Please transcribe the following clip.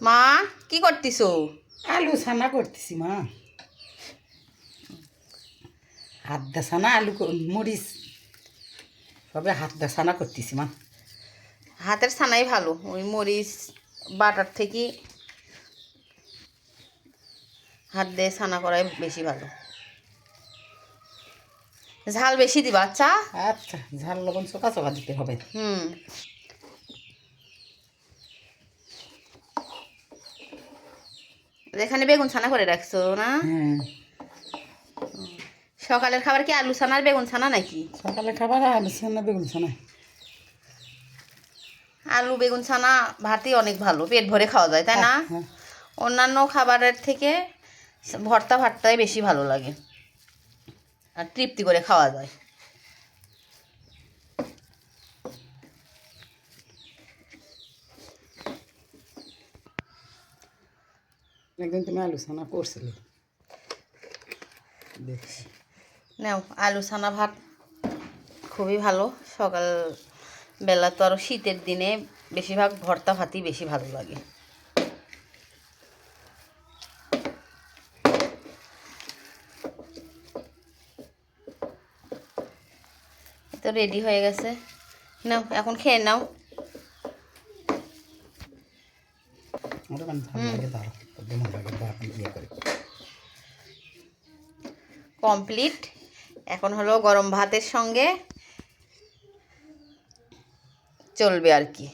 মা কি করতিছো? আলু ছানা করতেছি মা। হাত দা ছানা আলু মরিচ সবে হাত দা ছানা করতেছি মা। হাতের ছানাই ভালো, ওই মরিচ বাটার থেকে হাত দিয়ে ছানা করাই বেশি ভালো। ঝাল বেশি দিবা আচ্ছা। আচ্ছা, ঝাল লবণ চোকা চোকা দিতে হবে। এখানে বেগুন ছানা করে রাখছো না? হ্যাঁ, সকালের খাবার কি আলু ছানা আর বেগুন ছানা নাকি? সকালে খাবার আলু ছানা বেগুন ছানা। আলু বেগুন ছানা ভাতই অনেক ভালো, পেট ভরে খাওয়া যায় তাই না? হ্যাঁ, অন্যান্য খাবারের থেকে ভর্তা ভাতটাই বেশি ভালো লাগে আর তৃপ্তি করে খাওয়া যায়। একদিন তুমি আলু ছানা করছিলে দেখছি। নাও আলু ছানা ভাত খুবই ভালো। সকাল বেলা তো আরও শীতের দিনে বেশিরভাগ ভর্তা ভাতই বেশি ভালো লাগে। তো রেডি হয়ে গেছে, নাও এখন খেয়ে নাও। কমপ্লিট। এখন হলো গরম ভাতের সঙ্গে চলবে আর কি।